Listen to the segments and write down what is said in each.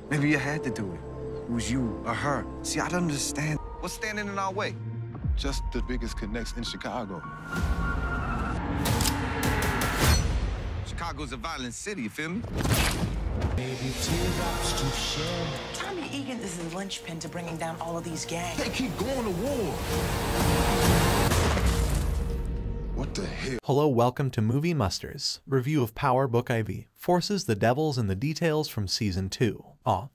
Maybe you had to do it. It was you or her. See, I don't understand. What's standing in our way? Just the biggest connects in Chicago. Chicago's a violent city, you feel me? Tommy Egan is the linchpin to bringing down all of these gangs. They keep going to war. What the hell? Hello, welcome to Movie Musters, review of Power Book IV, Forces the Devils in the Details from Season 2.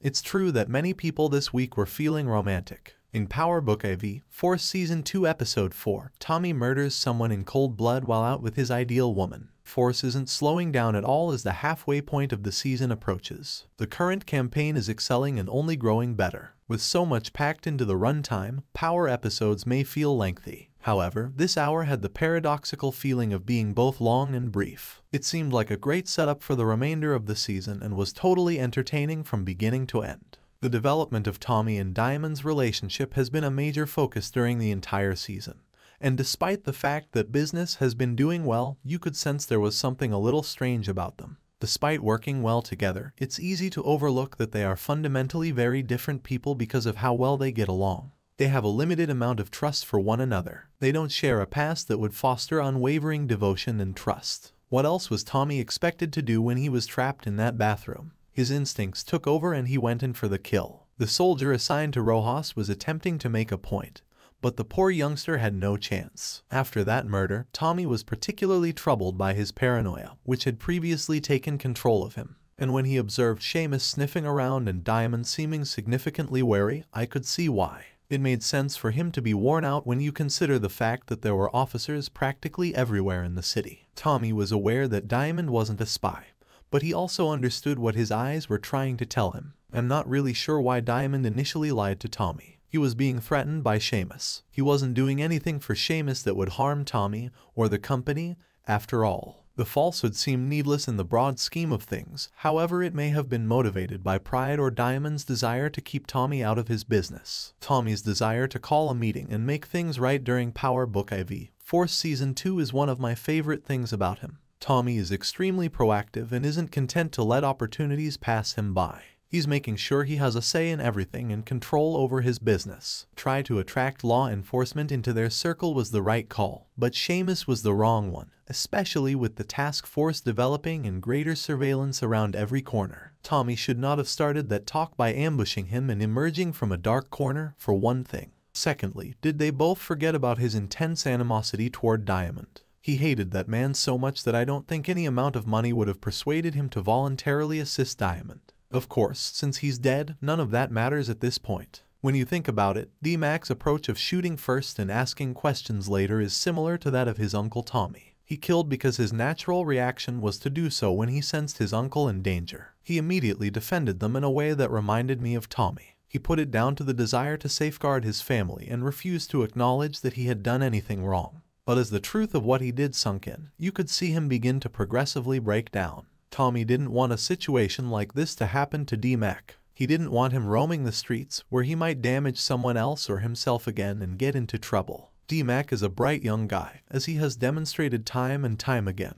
It's true that many people this week were feeling romantic. In Power Book IV, Force Season 2 Episode 4, Tommy murders someone in cold blood while out with his ideal woman. Force isn't slowing down at all as the halfway point of the season approaches. The current campaign is excelling and only growing better. With so much packed into the runtime, Power episodes may feel lengthy. However, this hour had the paradoxical feeling of being both long and brief. It seemed like a great setup for the remainder of the season and was totally entertaining from beginning to end. The development of Tommy and Diamond's relationship has been a major focus during the entire season. And despite the fact that business has been doing well, you could sense there was something a little strange about them. Despite working well together, it's easy to overlook that they are fundamentally very different people because of how well they get along. They have a limited amount of trust for one another. They don't share a past that would foster unwavering devotion and trust. What else was Tommy expected to do when he was trapped in that bathroom? His instincts took over and he went in for the kill. The soldier assigned to Rojas was attempting to make a point, but the poor youngster had no chance. After that murder, Tommy was particularly troubled by his paranoia, which had previously taken control of him. And when he observed Seamus sniffing around and Diamond seeming significantly wary, I could see why. It made sense for him to be worn out when you consider the fact that there were officers practically everywhere in the city. Tommy was aware that Diamond wasn't a spy, but he also understood what his eyes were trying to tell him. I'm not really sure why Diamond initially lied to Tommy. He was being threatened by Seamus. He wasn't doing anything for Seamus that would harm Tommy or the company, after all. The falsehood seemed needless in the broad scheme of things, however it may have been motivated by pride or Diamond's desire to keep Tommy out of his business. Tommy's desire to call a meeting and make things right during Power Book IV, Force Season 2 is one of my favorite things about him. Tommy is extremely proactive and isn't content to let opportunities pass him by. He's making sure he has a say in everything and control over his business. Try to attract law enforcement into their circle was the right call, but Seamus was the wrong one, especially with the task force developing and greater surveillance around every corner. Tommy should not have started that talk by ambushing him and emerging from a dark corner, for one thing. Secondly, did they both forget about his intense animosity toward Diamond? He hated that man so much that I don't think any amount of money would have persuaded him to voluntarily assist Diamond. Of course, since he's dead, none of that matters at this point. When you think about it, D-Mac's approach of shooting first and asking questions later is similar to that of his uncle Tommy. He killed because his natural reaction was to do so when he sensed his uncle in danger. He immediately defended them in a way that reminded me of Tommy. He put it down to the desire to safeguard his family and refused to acknowledge that he had done anything wrong. But as the truth of what he did sunk in, you could see him begin to progressively break down. Tommy didn't want a situation like this to happen to D-Mac. He didn't want him roaming the streets where he might damage someone else or himself again and get into trouble. D-Mac is a bright young guy, as he has demonstrated time and time again.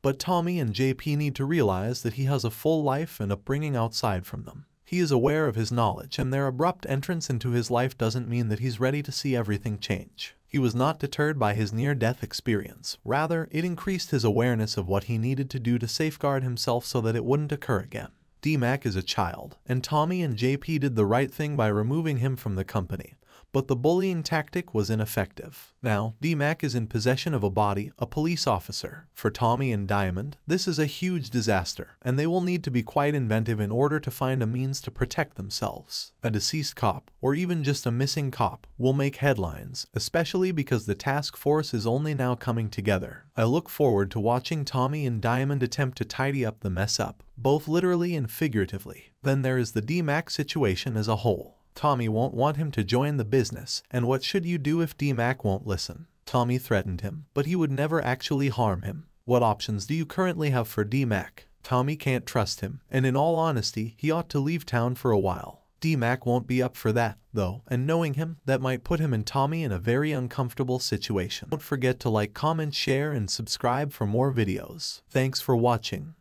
But Tommy and JP need to realize that he has a full life and upbringing outside from them. He is aware of his knowledge, and their abrupt entrance into his life doesn't mean that he's ready to see everything change. He was not deterred by his near-death experience. Rather, it increased his awareness of what he needed to do to safeguard himself so that it wouldn't occur again. D-Mac is a child, and Tommy and JP did the right thing by removing him from the company. But the bullying tactic was ineffective. Now, D-Mac is in possession of a body, a police officer. For Tommy and Diamond, this is a huge disaster, and they will need to be quite inventive in order to find a means to protect themselves. A deceased cop, or even just a missing cop, will make headlines, especially because the task force is only now coming together. I look forward to watching Tommy and Diamond attempt to tidy up the mess up, both literally and figuratively. Then there is the D-Mac situation as a whole. Tommy won't want him to join the business, and what should you do if D-Mac won't listen? Tommy threatened him, but he would never actually harm him. What options do you currently have for D-Mac? Tommy can't trust him, and in all honesty, he ought to leave town for a while. D-Mac won't be up for that, though, and knowing him, that might put him and Tommy in a very uncomfortable situation. Don't forget to like, comment, share, and subscribe for more videos. Thanks for watching.